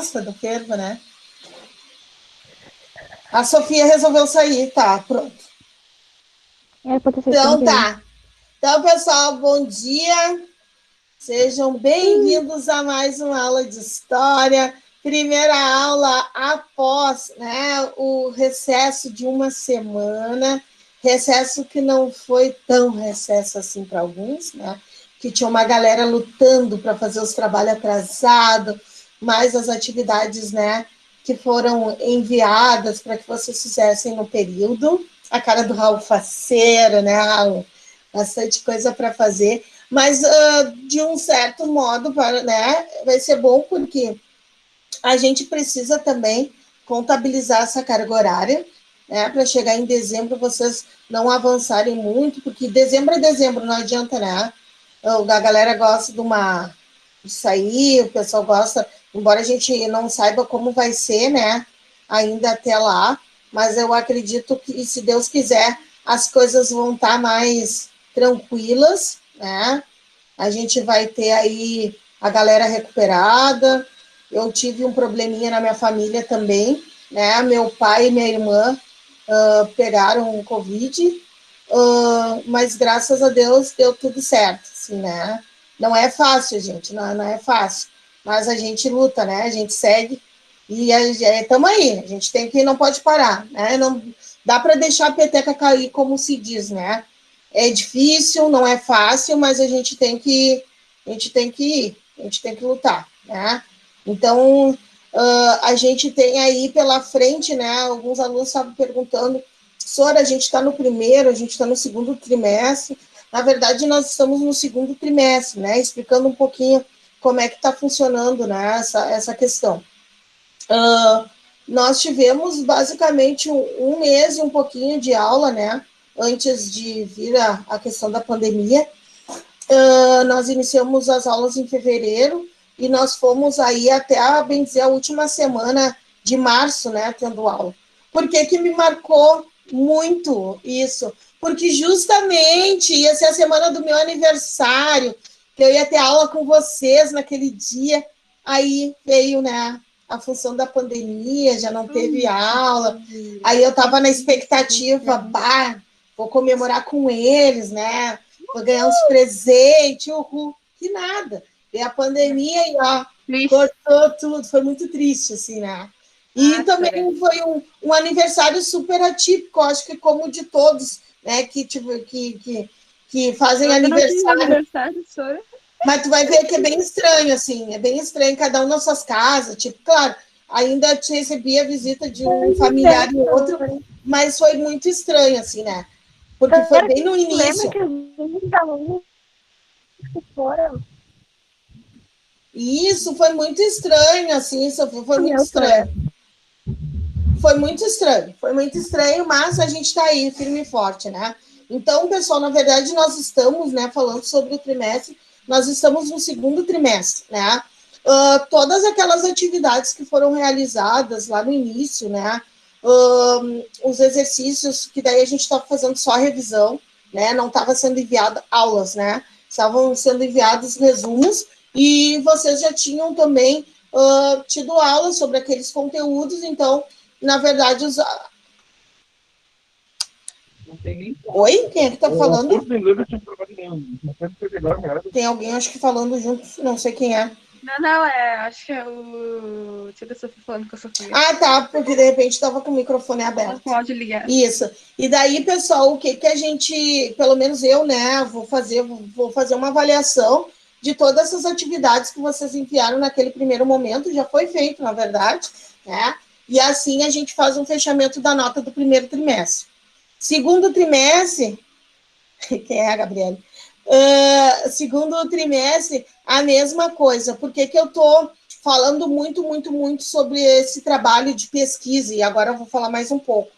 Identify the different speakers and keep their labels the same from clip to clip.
Speaker 1: gosta do fervo, né? A Sofia resolveu sair, tá, pronto.
Speaker 2: Pode ser
Speaker 1: Então,
Speaker 2: também.
Speaker 1: tá. Então, pessoal, bom dia. Sejam bem-vindos a mais uma aula de história. Primeira aula após, né, o recesso de uma semana. Recesso que não foi tão recesso assim para alguns, né? Que tinha uma galera lutando para fazer os trabalhos atrasados, mais as atividades, né, que foram enviadas para que vocês fizessem no período. A cara do Raul faceiro, né, Raul? Bastante coisa para fazer, mas de um certo modo, né, vai ser bom porque a gente precisa também contabilizar essa carga horária, né, para chegar em dezembro vocês não avançarem muito, porque dezembro é dezembro, não adianta, né? A galera gosta de sair, o pessoal gosta, embora a gente não saiba como vai ser, né, ainda até lá, mas eu acredito que, se Deus quiser, as coisas vão estar mais tranquilas, né? A gente vai ter aí a galera recuperada. Eu tive um probleminha na minha família também, né? Meu pai e minha irmã pegaram o Covid, mas graças a Deus deu tudo certo, assim, né? Não é fácil, gente, não é fácil, mas a gente luta, né? A gente segue e estamos aí. A gente tem que, não pode parar, né? Não dá para deixar a peteca cair, como se diz, né? É difícil, não é fácil, mas a gente tem que ir, a gente tem que lutar, né? Então, a gente tem aí pela frente, né? Alguns alunos estavam perguntando, Sora, a gente está no primeiro, a gente está no segundo trimestre. Na verdade, nós estamos no segundo trimestre, né? Explicando um pouquinho como é que está funcionando, né? Essa questão. Nós tivemos basicamente um mês e um pouquinho de aula, né? Antes de vir a questão da pandemia. Nós iniciamos as aulas em fevereiro e nós fomos aí até, bem dizer, a última semana de março, né, tendo aula. Por que me marcou muito isso? Porque justamente ia ser a semana do meu aniversário, que eu ia ter aula com vocês naquele dia, aí veio, né, a função da pandemia, já não teve aula, aí eu estava na expectativa, vou comemorar com eles, né, vou ganhar uns presentes, que nada. E a pandemia, e ó, cortou tudo, foi muito triste, assim, né? E também foi um aniversário super atípico, acho que como de todos, né, que fazem aniversário. Mas tu vai ver que é bem estranho, assim, é bem estranho, cada um nas suas casas, tipo, claro, ainda te recebia a visita de um familiar e outro, mas foi muito estranho, assim, né? Porque foi bem no início. E isso foi muito estranho, assim, foi muito estranho. Foi muito estranho, mas a gente está aí, firme e forte, né? Então, pessoal, na verdade, nós estamos, né, falando sobre o trimestre, nós estamos no segundo trimestre, né? Todas aquelas atividades que foram realizadas lá no início, né? Os exercícios, que daí a gente estava fazendo só revisão, né? Não estava sendo enviado aulas, né? Estavam sendo enviados resumos, e vocês já tinham também tido aulas sobre aqueles conteúdos, então, na verdade, Oi? Quem é que tá falando? Tem alguém, acho que falando junto, não sei quem é.
Speaker 3: Não, acho que é o tio da Sofia falando com a Sofia.
Speaker 1: Ah, tá, porque de repente estava com o microfone aberto.
Speaker 3: Não pode ligar.
Speaker 1: Isso. E daí, pessoal, o que a gente, pelo menos eu, né, vou fazer uma avaliação de todas essas atividades que vocês enviaram naquele primeiro momento, já foi feito, na verdade, né? E assim a gente faz um fechamento da nota do primeiro trimestre. Segundo trimestre, quem é a Gabriela? Segundo trimestre, a mesma coisa. Por que eu estou falando muito, muito, muito sobre esse trabalho de pesquisa? E agora eu vou falar mais um pouco.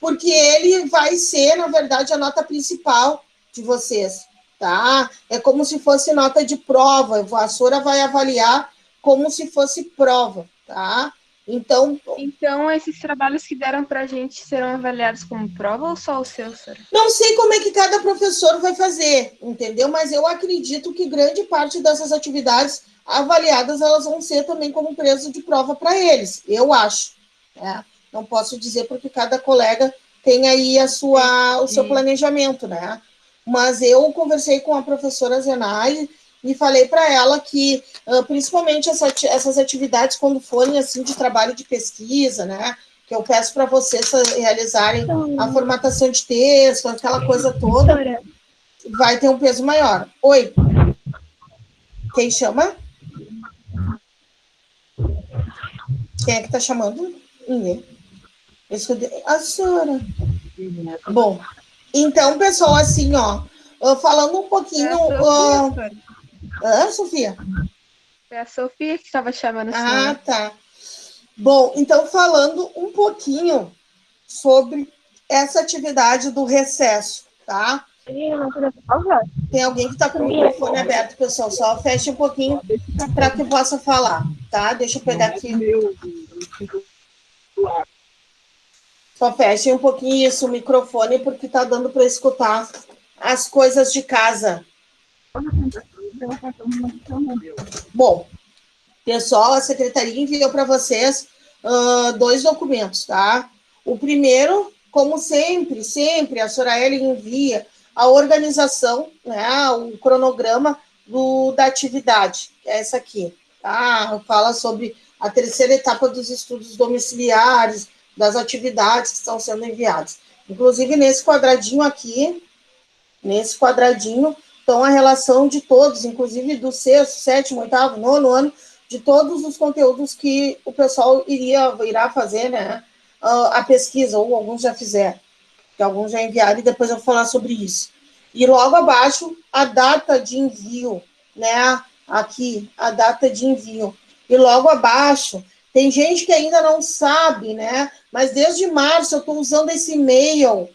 Speaker 1: Porque ele vai ser, na verdade, a nota principal de vocês, tá? É como se fosse nota de prova. A Sora vai avaliar como se fosse prova, tá? Então,
Speaker 3: esses trabalhos que deram para a gente serão avaliados como prova ou só o seu, Sora?
Speaker 1: Não sei como é que cada professor vai fazer, entendeu? Mas eu acredito que grande parte dessas atividades avaliadas, elas vão ser também como peso de prova para eles, eu acho, né? Não posso dizer porque cada colega tem aí o seu planejamento, né? Mas eu conversei com a professora Zenai e falei para ela que, principalmente essas atividades, quando forem assim de trabalho de pesquisa, né? Que eu peço para vocês realizarem a formatação de texto, aquela coisa toda, vai ter um peso maior. Oi? Quem chama? Quem é que está chamando? Ninguém. A senhora. Bom, então, pessoal, assim, ó, falando um pouquinho... Sofia?
Speaker 3: É a Sofia que estava chamando a senhora.
Speaker 1: Ah, tá. Bom, então, falando um pouquinho sobre essa atividade do recesso, tá? Tem alguém que está com o microfone aberto, pessoal, só feche um pouquinho para que possa falar, tá? Deixa eu pegar aqui. Só feche um pouquinho isso, o microfone, porque está dando para escutar as coisas de casa. Bom, pessoal, a secretaria enviou para vocês 2 documentos, tá? O primeiro, como sempre, a Soraeli envia a organização, né, o cronograma da atividade, que é essa aqui, tá? Fala sobre a terceira etapa dos estudos domiciliares, das atividades que estão sendo enviadas. Inclusive, nesse quadradinho aqui, estão a relação de todos, inclusive do 6º, 7º, 8º, 9º ano, de todos os conteúdos que o pessoal irá fazer, né, a pesquisa, ou alguns já fizeram, que alguns já enviaram, e depois eu vou falar sobre isso. E logo abaixo, a data de envio, né, aqui, a data de envio. E logo abaixo, tem gente que ainda não sabe, né, mas desde março eu estou usando esse e-mail,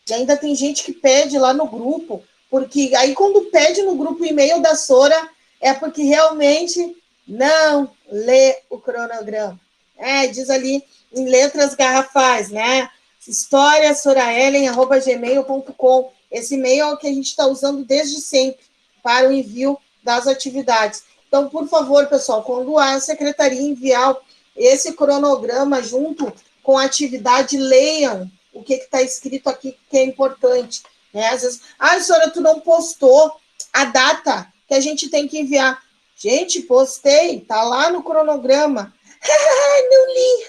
Speaker 1: e ainda tem gente que pede lá no grupo, porque aí quando pede no grupo o e-mail da Sora, é porque realmente não lê o cronograma. Diz ali em letras garrafais, né? historiasoraelen@gmail.com. Esse e-mail é o que a gente está usando desde sempre para o envio das atividades. Então, por favor, pessoal, quando a secretaria enviar esse cronograma junto com a atividade, leiam o que está escrito aqui, que é importante. Né? Às vezes, senhora, tu não postou a data que a gente tem que enviar. Gente, postei, tá lá no cronograma. Não li.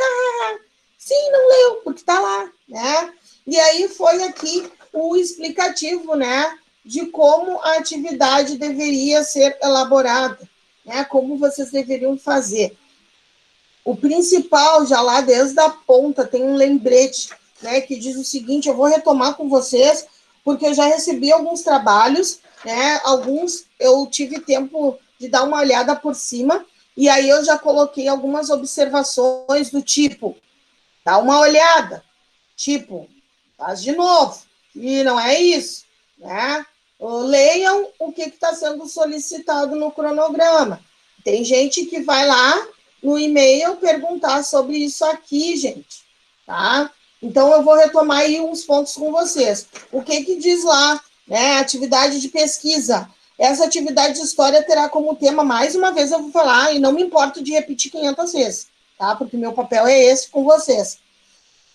Speaker 1: Sim, não leu, porque tá lá, né? E aí foi aqui o explicativo, né, de como a atividade deveria ser elaborada, né, como vocês deveriam fazer. O principal, já lá desde a ponta, tem um lembrete, né, que diz o seguinte, eu vou retomar com vocês, porque eu já recebi alguns trabalhos, né, alguns eu tive tempo de dar uma olhada por cima, e aí eu já coloquei algumas observações do tipo, dá uma olhada, tipo, faz de novo, e não é isso, né? Leiam o que está sendo solicitado no cronograma. Tem gente que vai lá no e-mail perguntar sobre isso aqui, gente, tá? Então, eu vou retomar aí uns pontos com vocês. O que diz lá, né? Atividade de pesquisa. Essa atividade de história terá como tema, mais uma vez eu vou falar, e não me importo de repetir 500 vezes, tá? Porque meu papel é esse com vocês.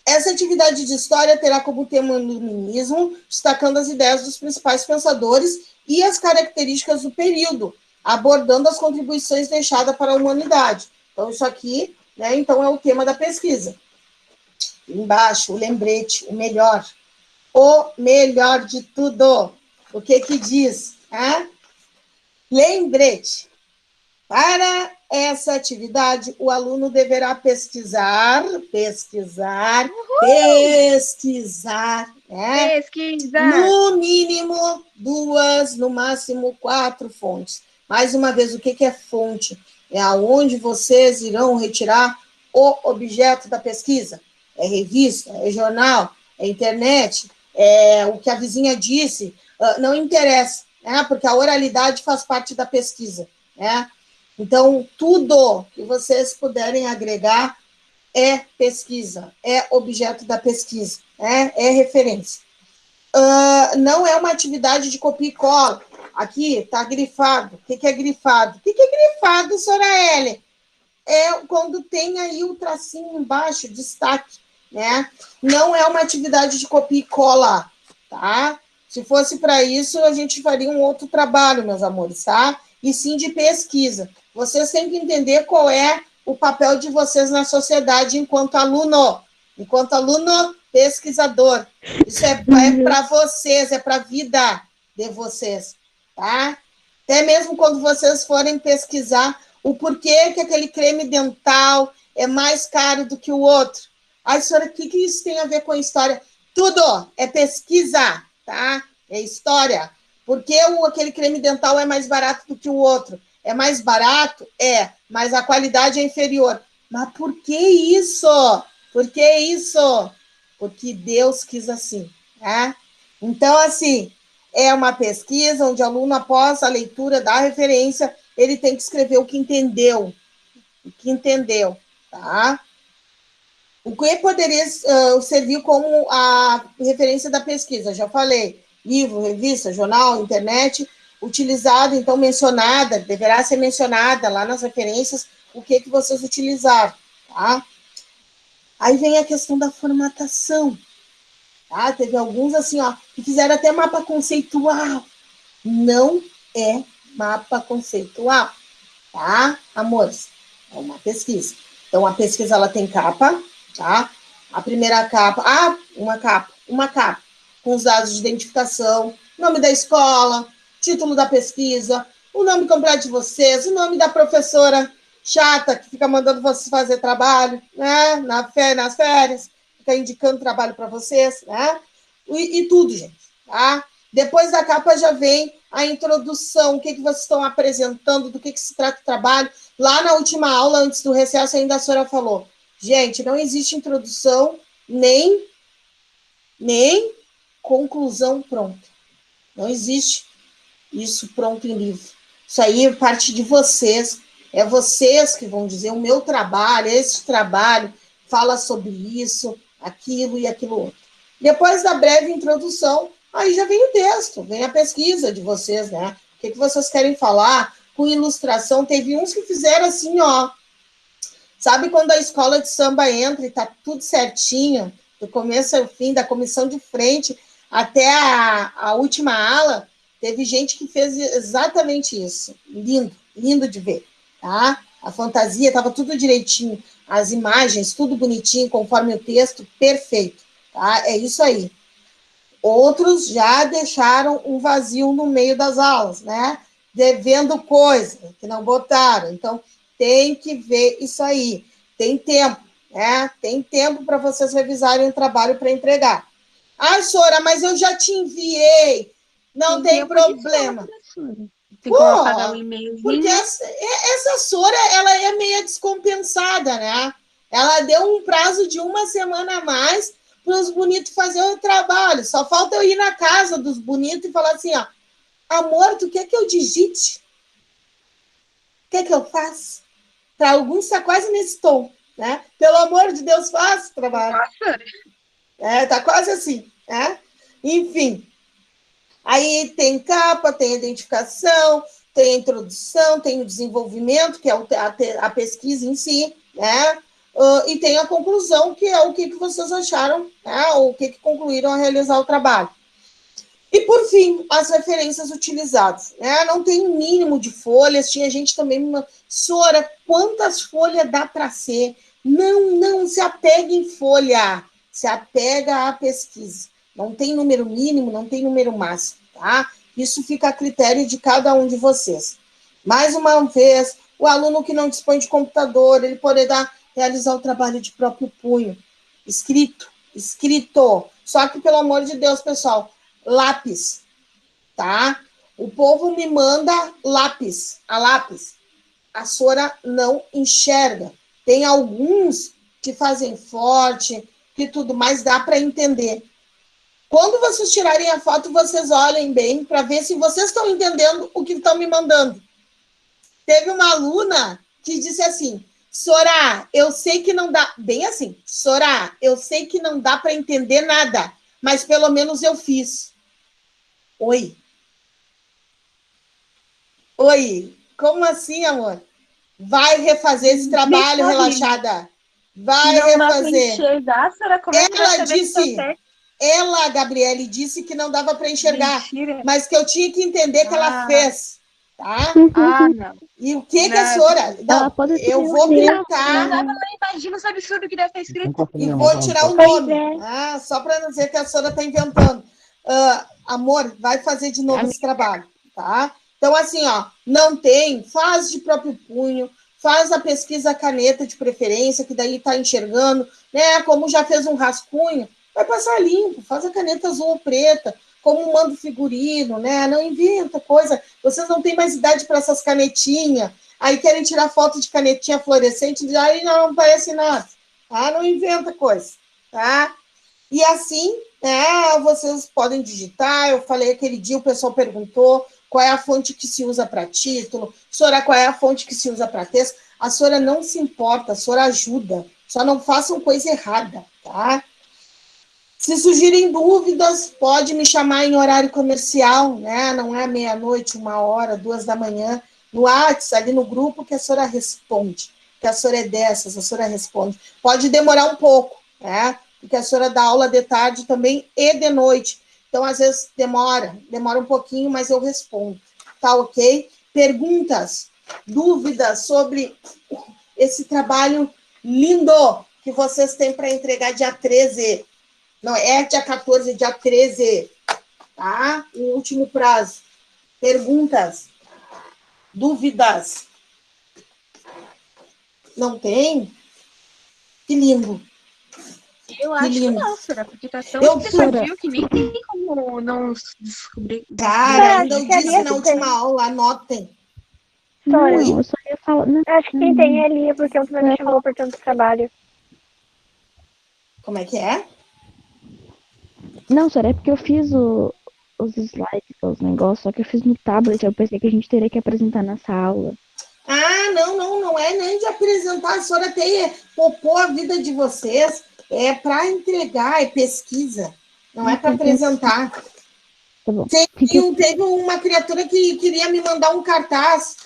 Speaker 1: Essa atividade de história terá como tema o iluminismo, destacando as ideias dos principais pensadores e as características do período, abordando as contribuições deixadas para a humanidade. Então, isso aqui, né, então, é o tema da pesquisa. Embaixo, o lembrete, o melhor de tudo. O que diz? Lembrete. Para essa atividade, o aluno deverá pesquisar, né? No mínimo 2, no máximo 4 fontes. Mais uma vez, o que é fonte? É aonde vocês irão retirar o objeto da pesquisa. É revista, é jornal, é internet, é o que a vizinha disse, não interessa, né? Porque a oralidade faz parte da pesquisa, né? Então, tudo que vocês puderem agregar é pesquisa, é objeto da pesquisa, é referência. Não é uma atividade de copia e cola. aqui está grifado. O que é grifado? O que é grifado, Soraeli? É quando tem aí o tracinho embaixo, destaque, né? Não é uma atividade de copia e cola, tá? Se fosse para isso, a gente faria um outro trabalho, meus amores, tá? E sim de pesquisa. Vocês têm que entender qual é o papel de vocês na sociedade enquanto aluno pesquisador. Isso é para vocês, é para a vida de vocês, tá? Até mesmo quando vocês forem pesquisar o porquê que aquele creme dental é mais caro do que o outro. Ai, senhora, o que isso tem a ver com a história? Tudo é pesquisa, tá? É história. Por que aquele creme dental é mais barato do que o outro? É mais barato? É, mas a qualidade é inferior. Mas por que isso? Por que isso? Porque Deus quis assim, né? Então, assim, é uma pesquisa onde o aluno, após a leitura da referência, ele tem que escrever o que entendeu, tá? O que poderia servir como a referência da pesquisa? Já falei, livro, revista, jornal, internet, utilizado, então mencionada, deverá ser mencionada lá nas referências o que vocês utilizaram, tá? Aí vem a questão da formatação, tá? Teve alguns assim, ó, que fizeram até mapa conceitual. Não é mapa conceitual, tá, amores? É uma pesquisa. Então, a pesquisa, ela tem capa, tá? A primeira capa, uma capa, com os dados de identificação, nome da escola, título da pesquisa, o nome completo de vocês, o nome da professora chata que fica mandando vocês fazer trabalho, né? Nas férias, fica indicando trabalho para vocês, né? E tudo, gente, tá? Depois da capa já vem a introdução, o que vocês estão apresentando, do que se trata o trabalho. Lá na última aula, antes do recesso, ainda a senhora falou, gente, não existe introdução nem conclusão pronta. Não existe isso pronto em livro. Isso aí é parte de vocês. É vocês que vão dizer, o meu trabalho, esse trabalho, fala sobre isso, aquilo e aquilo outro. Depois da breve introdução, aí já vem o texto, vem a pesquisa de vocês, né? O que vocês querem falar? Com ilustração, teve uns que fizeram assim, ó. Sabe quando a escola de samba entra e tá tudo certinho, do começo ao fim, da comissão de frente até a última ala? Teve gente que fez exatamente isso. Lindo, lindo de ver, tá? A fantasia estava tudo direitinho, as imagens, tudo bonitinho, conforme o texto, perfeito, tá? É isso aí. Outros já deixaram um vazio no meio das aulas, né? Devendo coisa que não botaram. Então, tem que ver isso aí. Tem tempo, né? Tem tempo para vocês revisarem o trabalho para entregar. Ah, Sora, mas eu já te enviei. Não tem problema.
Speaker 3: Tem como apagar o e-mailzinho?
Speaker 1: Porque essa Sora, ela é meio descompensada, né? Ela deu um prazo de 1 semana a mais para os bonitos fazer o trabalho. Só falta eu ir na casa dos bonitos e falar assim, ó, amor, tu quer que eu digite? Quer que eu faça? Para alguns está quase nesse tom, né? Pelo amor de Deus, faça o trabalho. Nossa. Tá quase assim, né? Enfim. Aí tem capa, tem identificação, tem a introdução, tem o desenvolvimento, que é a pesquisa em si, né? E tem a conclusão, que é o que vocês acharam, né? Ou o que concluíram a realizar o trabalho. E, por fim, as referências utilizadas, né? Não tem mínimo de folhas, tinha gente também, Sora, quantas folhas dá para ser? Não se apega em folha, se apega à pesquisa. Não tem número mínimo, não tem número máximo, tá? Isso fica a critério de cada um de vocês. Mais uma vez, o aluno que não dispõe de computador, ele poderá realizar o trabalho de próprio punho, escrito. Só que, pelo amor de Deus, pessoal, lápis, tá? O povo me manda lápis, a lápis. A Sora não enxerga. Tem alguns que fazem forte, que tudo mais dá para entender. Quando vocês tirarem a foto, vocês olhem bem para ver se vocês estão entendendo o que estão me mandando. Teve uma aluna que disse assim, Sora, eu sei que não dá... Bem assim, Sora, eu sei que não dá para entender nada, mas pelo menos eu fiz. Oi. Oi, como assim, amor? Vai refazer esse trabalho, relaxada. Vai
Speaker 3: Não dá para
Speaker 1: refazer.
Speaker 3: enxergar, será? Como é que vai
Speaker 1: Ela
Speaker 3: saber que tá
Speaker 1: disse,
Speaker 3: certo?
Speaker 1: ela, Gabriele, disse que não dava para enxergar,
Speaker 3: Mentira.
Speaker 1: mas que eu tinha que entender que ela fez, tá?
Speaker 3: Não.
Speaker 1: E o que a
Speaker 3: Não,
Speaker 1: senhora...
Speaker 2: Ela
Speaker 1: Não,
Speaker 2: pode ter
Speaker 1: eu
Speaker 2: um
Speaker 1: vou
Speaker 2: erro,
Speaker 1: printar
Speaker 3: Não, imagina os absurdos que deve estar escrito.
Speaker 1: e vou tirar o
Speaker 2: Pois
Speaker 1: nome,
Speaker 2: é.
Speaker 1: só para não dizer que a senhora está inventando. Amor, vai fazer de novo esse trabalho, tá? Então, assim, ó, não tem, faz de próprio punho, faz a pesquisa caneta de preferência, que daí está enxergando, né? Como já fez um rascunho, vai passar limpo, faz a caneta azul ou preta, como manda o figurino, né? Não inventa coisa. Vocês não têm mais idade para essas canetinhas. Aí querem tirar foto de canetinha fluorescente, aí não parece nada. Tá? Não inventa coisa, tá? E assim, né, vocês podem digitar. Eu falei aquele dia, o pessoal perguntou qual é a fonte que se usa para título, Sora, qual é a fonte que se usa para texto. A Sora não se importa, a Sora ajuda. Só não façam coisa errada, tá? Se surgirem dúvidas, pode me chamar em horário comercial, né? Não é meia-noite, 1h, 2h, no WhatsApp, ali no grupo, que a senhora responde. Que a senhora é dessas, a senhora responde. Pode demorar um pouco, né? Porque a senhora dá aula de tarde também e de noite. Então, às vezes, demora um pouquinho, mas eu respondo. Tá ok? Perguntas, dúvidas sobre esse trabalho lindo que vocês têm para entregar dia 13. Não, é dia 14, dia 13, tá? O último prazo. Perguntas? Dúvidas? Não tem? Que lindo.
Speaker 3: Eu
Speaker 1: Que
Speaker 3: acho que
Speaker 1: lindo.
Speaker 3: não, será? Porque tá tão
Speaker 1: Eu,
Speaker 3: explicativo que nem tem como não descobrir.
Speaker 1: cara, ainda
Speaker 2: Acho
Speaker 1: eu
Speaker 2: que ali
Speaker 1: disse
Speaker 2: é
Speaker 1: na
Speaker 2: que tem.
Speaker 1: última aula, anotem.
Speaker 2: Não,
Speaker 1: Oi?
Speaker 2: eu só ia falar. Não,
Speaker 4: Acho que quem tem ali é porque você me chamou por tanto trabalho.
Speaker 1: Como é que é?
Speaker 2: não, senhora, é porque eu fiz os slides, os negócios, só que eu fiz no tablet. Eu pensei que a gente teria que apresentar nessa aula.
Speaker 1: Não é nem de apresentar, a senhora tem popô a vida de vocês, é para entregar, é pesquisa, não é para apresentar.
Speaker 2: Tá bom.
Speaker 1: Teve uma criatura que queria me mandar um cartaz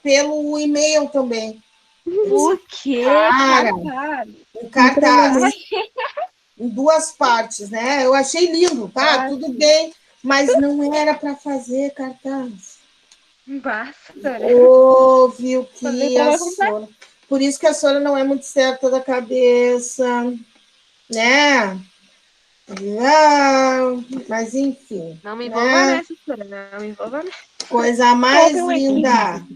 Speaker 1: pelo e-mail também.
Speaker 3: O quê?
Speaker 1: Cara, um cartaz em 2 partes, né? Eu achei lindo, tá? Tudo bem, mas não era para fazer cartaz.
Speaker 3: Basta.
Speaker 1: Ouve o que a
Speaker 3: Fazer
Speaker 1: Sora... Por isso que a Sora não é muito certa da cabeça, né? Mas enfim.
Speaker 3: Não me envolva
Speaker 1: Né?
Speaker 3: nessa, senhora. Não me envolva nessa.
Speaker 1: Coisa mais
Speaker 4: Houve um
Speaker 1: linda.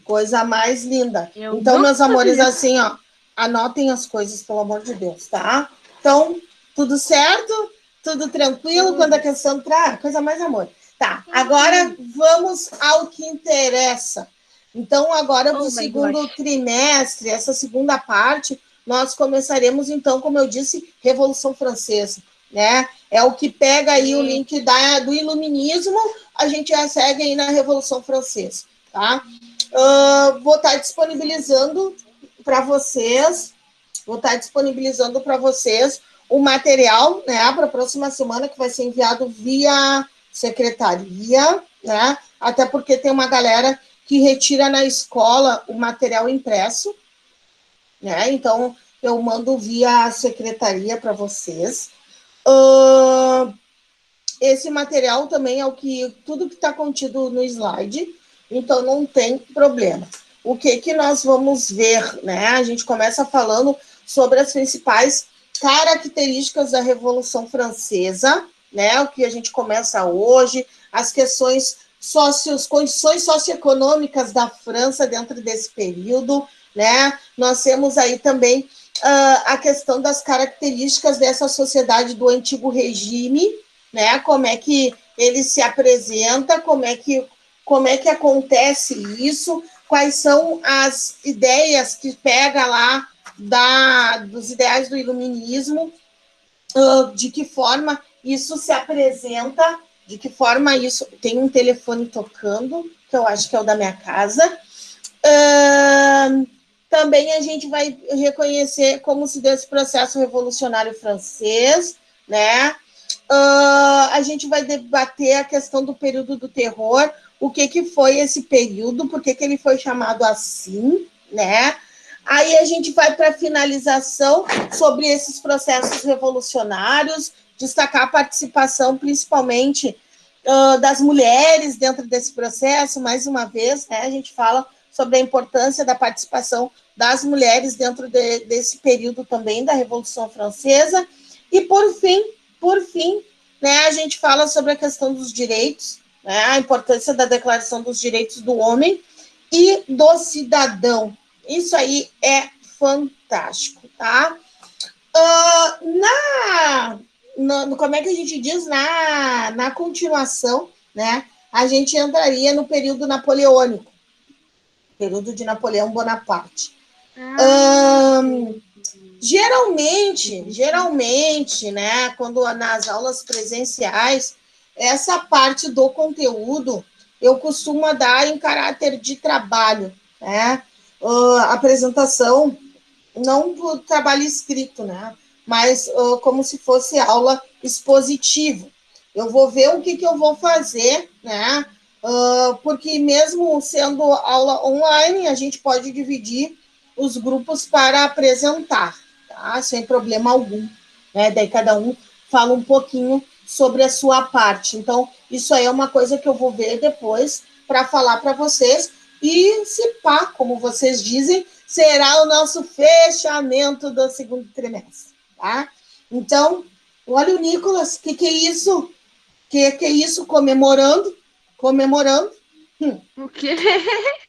Speaker 1: Coisa mais linda.
Speaker 3: Eu
Speaker 1: Então, meus
Speaker 3: nunca
Speaker 1: amores,
Speaker 3: fiz isso.
Speaker 1: assim, ó, anotem as coisas, pelo amor de Deus, tá? Então, tudo certo? Tudo tranquilo? Quando a questão coisa mais amor. Tá, agora vamos ao que interessa. Então, agora do
Speaker 3: Oh my
Speaker 1: segundo
Speaker 3: gosh.
Speaker 1: trimestre, essa segunda parte, nós começaremos, então, como eu disse, Revolução Francesa, né? É o que pega aí o link do Iluminismo, a gente já segue aí na Revolução Francesa, tá? Vou estar disponibilizando para vocês, o material, né, para a próxima semana, que vai ser enviado via secretaria, né? Até porque tem uma galera que retira na escola o material impresso, né? Então eu mando via secretaria para vocês. Esse material também é tudo que está contido no slide, então não tem problema. O que nós vamos ver, né? A gente começa falando sobre as principais características da Revolução Francesa, né? O que a gente começa hoje, as condições socioeconômicas da França dentro desse período, né? Nós temos aí também a questão das características dessa sociedade do antigo regime, né? Como é que ele se apresenta, como é que acontece isso, quais são as ideias que pega lá dos ideais do iluminismo, de que forma isso se apresenta, de que forma isso... Tem um telefone tocando, que eu acho que é o da minha casa. Também a gente vai reconhecer como se deu esse processo revolucionário francês, né? A gente vai debater a questão do período do terror, o que foi esse período, por que ele foi chamado assim, né? Aí a gente vai para a finalização sobre esses processos revolucionários, destacar a participação, principalmente, das mulheres dentro desse processo. Mais uma vez, né, a gente fala sobre a importância da participação das mulheres dentro desse período também da Revolução Francesa. E, por fim, né, a gente fala sobre a questão dos direitos, né, a importância da Declaração dos Direitos do Homem e do Cidadão. Isso aí é fantástico, tá? Como é que a gente diz? Na continuação, né, a gente entraria no período napoleônico, período de Napoleão Bonaparte. Geralmente, né, quando nas aulas presenciais, essa parte do conteúdo eu costumo dar em caráter de trabalho, né? Apresentação, não por trabalho escrito, né? Mas como se fosse aula expositiva. Eu vou ver o que eu vou fazer, né? Porque mesmo sendo aula online, a gente pode dividir os grupos para apresentar, tá? Sem problema algum, né? Daí cada um fala um pouquinho sobre a sua parte. Então, isso aí é uma coisa que eu vou ver depois para falar para vocês. E se pá, como vocês dizem, será o nosso fechamento do segundo trimestre, tá? Então, olha o Nicolas, o que é isso? Que é isso? Comemorando.
Speaker 3: O quê?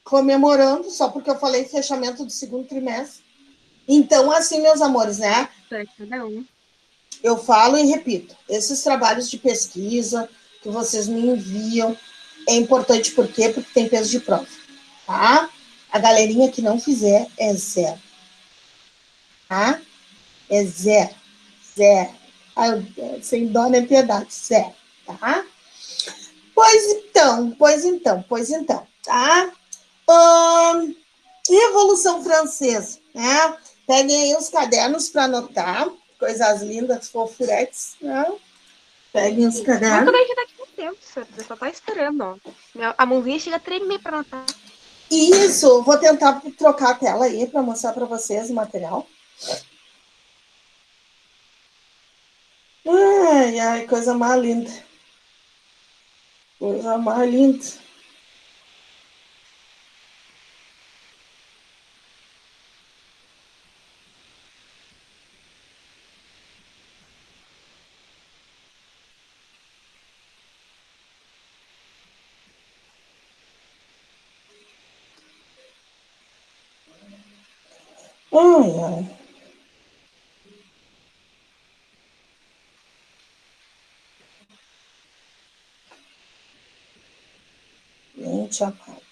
Speaker 1: Comemorando, só porque eu falei fechamento do segundo trimestre. Então, assim, meus amores, né?
Speaker 3: Cada um.
Speaker 1: Eu falo e repito, esses trabalhos de pesquisa que vocês me enviam é importante, por quê? Porque tem peso de prova, tá? A galerinha que não fizer é zero, tá? É zero. Sem dó nem piedade, zero, tá? Pois então, tá? Revolução Francesa, né? Peguem aí os cadernos para anotar, coisas lindas, fofuretes, né? Peguem os cadernos.
Speaker 3: Muito bem, já daqui a tempo, senhor. Eu só tá esperando, ó. A mãozinha chega a tremer para anotar.
Speaker 1: Isso, vou tentar trocar a tela aí para mostrar para vocês o material. Ai, coisa mais linda. Coisa mais linda. Ai. Gente, a parte.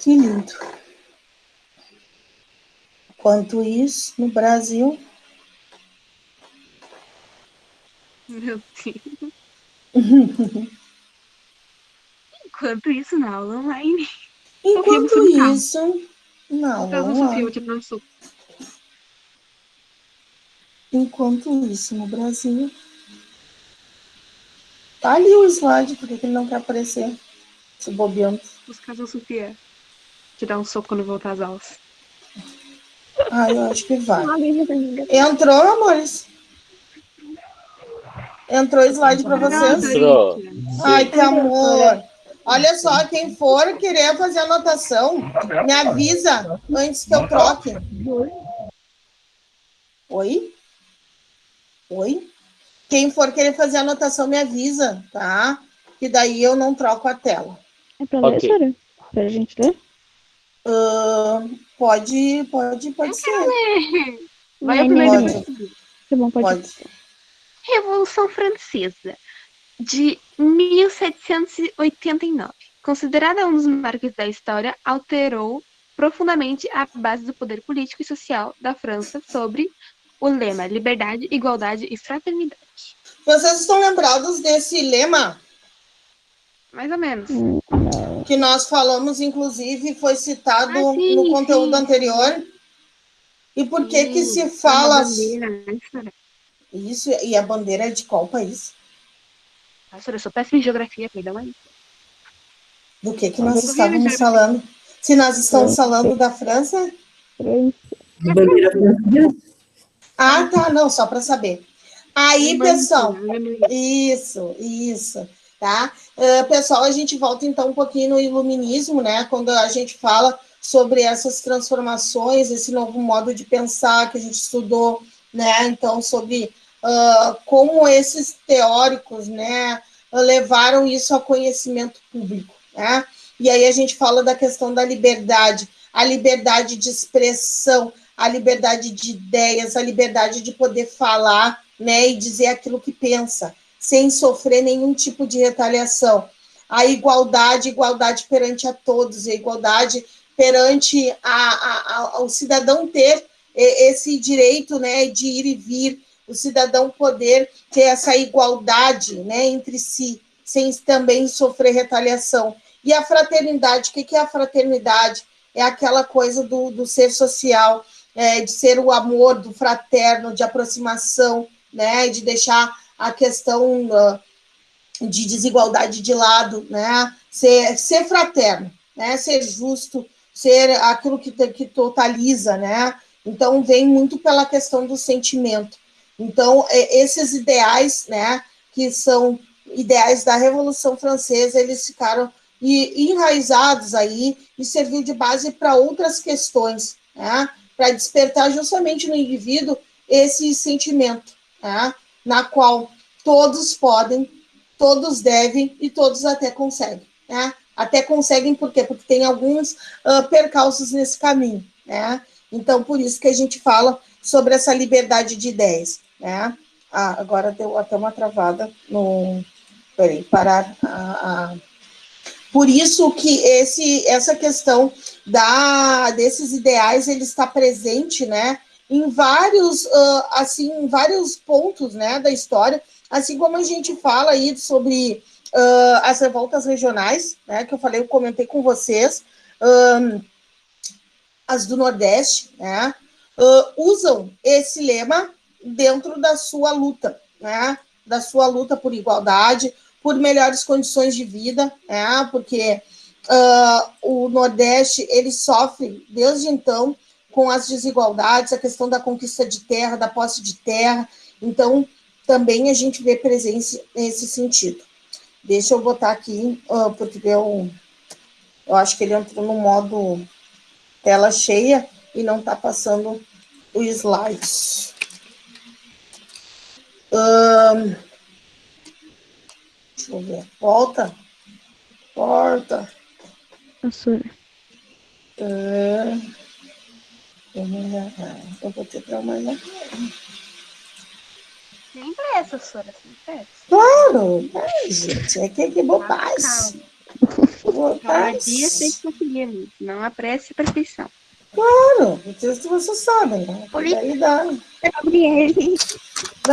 Speaker 1: Que lindo. Enquanto isso, no Brasil...
Speaker 3: Meu Deus. Enquanto isso, na aula online.
Speaker 1: Enquanto isso, não.
Speaker 3: Sofia, vou te dar um soco.
Speaker 1: Enquanto isso, no Brasil... Tá ali o slide, por que ele não quer aparecer? Se bobeando.
Speaker 3: Buscar a Sofia. Te dar um soco quando voltar às aulas.
Speaker 1: Eu acho que vai. Entrou, amores? Entrou o slide para vocês?
Speaker 5: Entrou.
Speaker 1: Ai, que amor. Olha só, quem for querer fazer anotação, me avisa antes que eu troque. Oi? Quem for querer fazer anotação, me avisa, tá? Que daí eu não troco a tela.
Speaker 2: É pra ler, senhora? Pra gente ler?
Speaker 1: Pode ser.
Speaker 3: Vai ao primeiro.
Speaker 2: Tá bom, pode.
Speaker 3: Revolução Francesa, de 1789. Considerada um dos marcos da história, alterou profundamente a base do poder político e social da França sobre o lema liberdade, igualdade e fraternidade.
Speaker 1: Vocês estão lembrados desse lema?
Speaker 3: Mais ou menos.
Speaker 1: Que nós falamos, inclusive, foi citado no conteúdo anterior. E por que se fala... Isso, e a bandeira é de qual país?
Speaker 3: Nossa, eu sou péssima em geografia, perdão aí.
Speaker 1: Do que
Speaker 3: Eu
Speaker 1: nós
Speaker 3: sou horrível em
Speaker 1: estávamos
Speaker 3: geografia.
Speaker 1: falando? Se nós estamos falando da França?
Speaker 5: Da bandeira francesa.
Speaker 1: Ah, tá, não, só para saber. Aí, pessoal, isso, tá? Pessoal, a gente volta então um pouquinho no iluminismo, né? Quando a gente fala sobre essas transformações, esse novo modo de pensar que a gente estudou, né? Então, sobre como esses teóricos, né, levaram isso ao conhecimento público, né? E aí a gente fala da questão da liberdade, a liberdade de expressão, a liberdade de ideias, a liberdade de poder falar, né, e dizer aquilo que pensa, sem sofrer nenhum tipo de retaliação. A igualdade perante a todos, a igualdade perante ao cidadão ter esse direito, né, de ir e vir, o cidadão poder ter essa igualdade, né, entre si, sem também sofrer retaliação. E a fraternidade, o que é a fraternidade? É aquela coisa do ser social, de ser o amor do fraterno, de aproximação, né, de deixar a questão de desigualdade de lado, né, ser fraterno, né, ser justo, ser aquilo que totaliza, né, então vem muito pela questão do sentimento. Então, esses ideais, né, que são ideais da Revolução Francesa, eles ficaram enraizados aí e serviu de base para outras questões, né, para despertar justamente no indivíduo esse sentimento, né, na qual todos podem, todos devem e todos até conseguem, né? Até conseguem por quê? Porque tem alguns percalços nesse caminho, né? Então, por isso que a gente fala sobre essa liberdade de ideias, né? Agora deu até uma travada no... Peraí, parar Por isso que essa questão desses ideais, ele está presente, né, em vários, em vários pontos, né, da história, assim como a gente fala aí sobre as revoltas regionais, né, que eu comentei com vocês, as do Nordeste, né, usam esse lema dentro da sua luta, né, da sua luta por igualdade, por melhores condições de vida, né, porque o Nordeste, ele sofre, desde então, com as desigualdades, a questão da conquista de terra, da posse de terra, então, também a gente vê presença nesse sentido. Deixa eu botar aqui, porque eu acho que ele entrou no modo tela cheia e não está passando o slides. Deixa eu ver. Volta.
Speaker 2: Professora.
Speaker 1: Eu vou ter que dar uma olhada.
Speaker 3: Sempre é, professora, sempre é.
Speaker 1: Claro, gente, que bobagem.
Speaker 3: Cada dia tem que conseguir, não apresse a perfeição.
Speaker 1: Claro, isso vocês sabem, né? Daí dá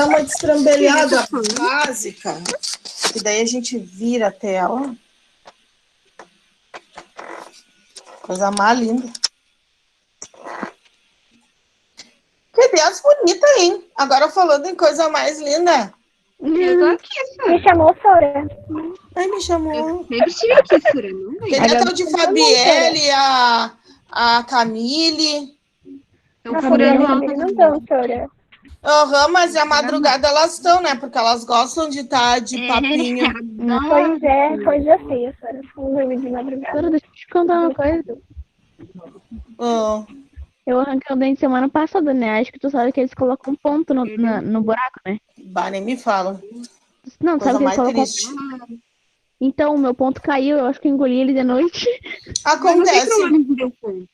Speaker 1: uma destrambelhada básica, e daí a gente vira a tela. Coisa mais linda. Que Deus bonita, hein? Agora falando em coisa mais linda.
Speaker 3: Eu tô aqui, Sora.
Speaker 4: Me chamou, Sora.
Speaker 1: Ai, me chamou.
Speaker 3: Eu sempre estive aqui, Sora. Não veio.
Speaker 1: Ele é tal de Fabielle, a Camille.
Speaker 3: Estão
Speaker 4: A
Speaker 3: furando
Speaker 4: Fabiana
Speaker 3: alto.
Speaker 4: não estão, Sora.
Speaker 1: Mas a madrugada elas estão, né? Porque elas gostam de estar de papinho.
Speaker 4: Pois é, coisa feia, Sora. Vamos dormir de madrugada.
Speaker 2: Professora, deixa eu te contar uma coisa. Eu arranquei o dente semana passada, né? Acho que tu sabe que eles colocam um ponto no buraco, né?
Speaker 1: Bah, nem me fala.
Speaker 2: Não,
Speaker 1: Coisa
Speaker 2: sabe que eles
Speaker 1: mais
Speaker 2: colocam...
Speaker 1: triste.
Speaker 2: Então, o meu ponto caiu, eu acho que eu engoli ele de noite.
Speaker 1: Acontece.
Speaker 3: Não tem problema em um ponto.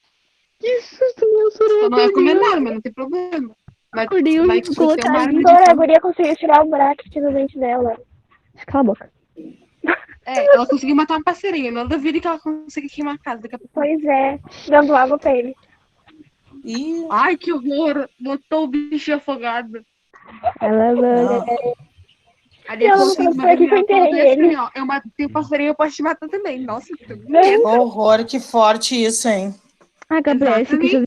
Speaker 2: Que susto, meu Sora.
Speaker 3: Só não é recomendado, mas não tem problema.
Speaker 2: Acordei hoje e colocar
Speaker 3: uma arma de
Speaker 4: Sora, a guria conseguiu tirar o bracket do dente dela.
Speaker 2: Cala a boca.
Speaker 3: ela conseguiu matar um passarinho. Não duvide que ela conseguiu queimar a casa daqui a pouco.
Speaker 4: Pois é, dando água pra ele.
Speaker 3: Ai, que horror! Botou o bicho afogado.
Speaker 4: Ela não falou pra que eu enterrei ele.
Speaker 3: Eu matei o passarinho, eu posso te matar também. Nossa, que
Speaker 1: horror, que forte isso, hein?
Speaker 2: Ah, Gabriel, esse aqui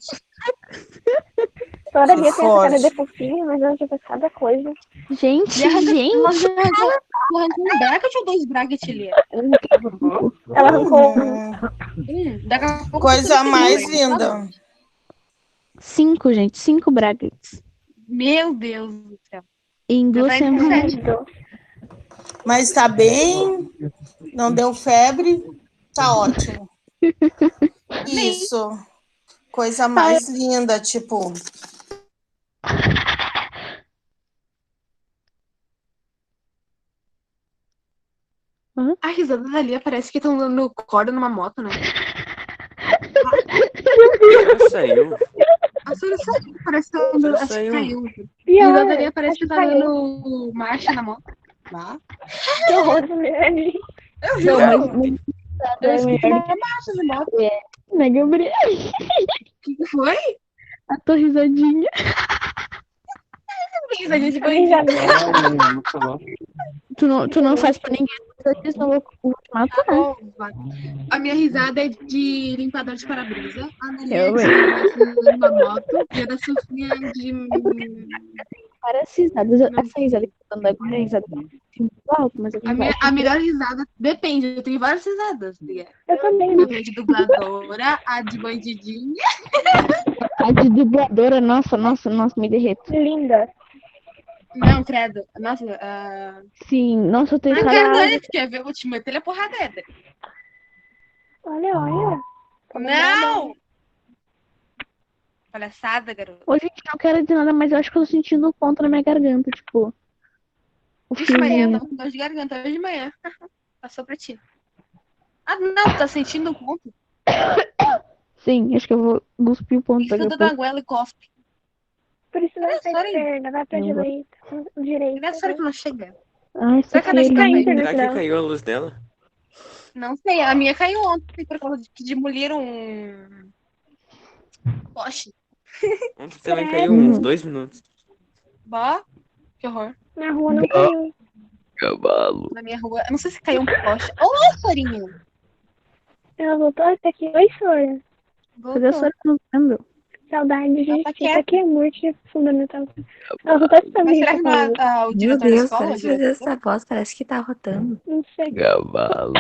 Speaker 4: Toda dia tem essa
Speaker 1: forte.
Speaker 4: cara de fofinha, mas ela já faz cada coisa.
Speaker 2: Gente,
Speaker 3: Ela
Speaker 2: gente.
Speaker 3: arrancou um bracket ou 2 brackets ali?
Speaker 4: Ela arrancou
Speaker 3: Daqui a pouco
Speaker 1: Coisa
Speaker 3: tudo
Speaker 1: mais
Speaker 3: bem, tá?
Speaker 1: linda.
Speaker 2: 5, gente. 5 brackets.
Speaker 3: Meu Deus do céu.
Speaker 2: Em 2
Speaker 3: vai
Speaker 2: semanas.
Speaker 4: lindo.
Speaker 1: Mas tá bem, não deu febre, tá ótimo. Isso. Coisa mais linda, tipo.
Speaker 3: A risada da Lia parece que estão dando corda numa moto, né?
Speaker 6: Já saiu.
Speaker 3: A Sônia saiu, parece que tá dando.
Speaker 6: Já
Speaker 3: Acho que
Speaker 6: saiu.
Speaker 3: caiu. A
Speaker 4: Pior,
Speaker 3: risada da Lia parece
Speaker 4: acho
Speaker 3: que
Speaker 4: que
Speaker 3: tá
Speaker 4: caiu.
Speaker 3: dando marcha na moto. Tá?
Speaker 4: Que horror, Juliane.
Speaker 3: Eu
Speaker 2: Não,
Speaker 3: juro.
Speaker 2: mas
Speaker 3: Eu
Speaker 2: é
Speaker 3: escuto
Speaker 2: melhor
Speaker 3: uma marcha de moto.
Speaker 2: né, Gabriel?
Speaker 3: O que foi?
Speaker 2: A tua risadinha.
Speaker 3: Risadinha de
Speaker 4: A
Speaker 3: bandido.
Speaker 4: risadinha.
Speaker 2: Tu não faz pra ninguém. Vocês não vão te matar.
Speaker 3: A minha risada é de limpador de para-brisa. A Maria
Speaker 2: Eu
Speaker 3: é de uma moto. E a da Sofia é de.
Speaker 2: Várias risadas. Essa risada que eu tô dando agora é risada muito alto, mas eu tenho
Speaker 3: A melhor risada depende. Eu tenho várias risadas.
Speaker 4: Eu também.
Speaker 3: A minha de dubladora, a de bandidinha.
Speaker 2: A de dubladora, nossa, me derreto.
Speaker 4: Linda.
Speaker 3: Não, credo. Nossa,
Speaker 2: Sim, nossa, eu tenho
Speaker 3: não
Speaker 2: cada
Speaker 3: quero
Speaker 2: asa.
Speaker 3: dois, quer ver? Eu vou te meter ele a porrada.
Speaker 4: Olha, olha.
Speaker 3: Não! Palhaçada, garoto.
Speaker 2: Hoje gente, não quero dizer nada, mas eu acho que eu tô sentindo o ponto na minha garganta, tipo. O
Speaker 3: Vixe, Maria, eu
Speaker 2: fiozinho.
Speaker 3: tava com dor de garganta hoje de manhã. Passou pra ti. Ah, não, tá sentindo um ponto.
Speaker 2: Sim, acho que eu vou cuspir o ponto daqui a
Speaker 3: Estuda
Speaker 2: pouco.
Speaker 3: da goela e cospe.
Speaker 4: Por isso vai pra
Speaker 3: Sorry.
Speaker 4: esquerda, vai pra
Speaker 2: Não vou.
Speaker 4: direita.
Speaker 3: E
Speaker 4: Direita.
Speaker 3: nessa hora que não chega.
Speaker 2: Ai,
Speaker 3: Será que a da
Speaker 2: Sofia,
Speaker 3: esquerda
Speaker 4: Tá
Speaker 3: caiu?
Speaker 4: internet
Speaker 6: Será que
Speaker 4: dela.
Speaker 6: caiu a luz dela?
Speaker 3: Não sei, a minha caiu ontem por causa de que demoliram um poste.
Speaker 6: Ontem também caiu uns 2 minutos.
Speaker 3: Bah, que horror.
Speaker 4: Na rua não caiu.
Speaker 6: Cavalo.
Speaker 3: Na minha rua, eu não sei se caiu um poste. Ô, Sorinho!
Speaker 4: Ela voltou até aqui. Oi, Sora.
Speaker 2: cadê a sua não vendo?
Speaker 4: Saudade, gente.
Speaker 3: tá
Speaker 4: Tá
Speaker 3: quieta.
Speaker 4: aqui é morte fundamental. Ela só tá escutando
Speaker 3: Mas
Speaker 4: isso.
Speaker 3: será que não
Speaker 4: falando.
Speaker 3: é o
Speaker 7: Meu
Speaker 3: diretor da
Speaker 7: Deus,
Speaker 3: escola?
Speaker 7: para
Speaker 3: o
Speaker 7: de fazer
Speaker 3: diretor?
Speaker 7: essa voz, parece que tá rotando.
Speaker 4: Não sei.
Speaker 6: Cavalo.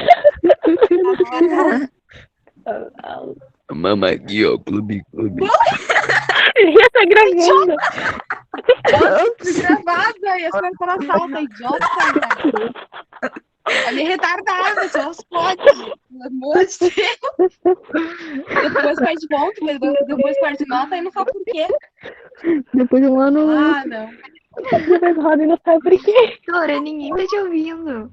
Speaker 6: Mama aqui, ó. Clube.
Speaker 4: Lia tá gravando.
Speaker 3: Fui gravada e a senhora tá na sala, idiota. Cara. Ela é retardada, só os potes. Pelo amor de Deus. Depois perde ponto, depois perde nota e não sabe por quê.
Speaker 2: Depois de um ano.
Speaker 3: Ah, não.
Speaker 4: Depois roda e não sabe por quê.
Speaker 7: Dora, ninguém tá te ouvindo.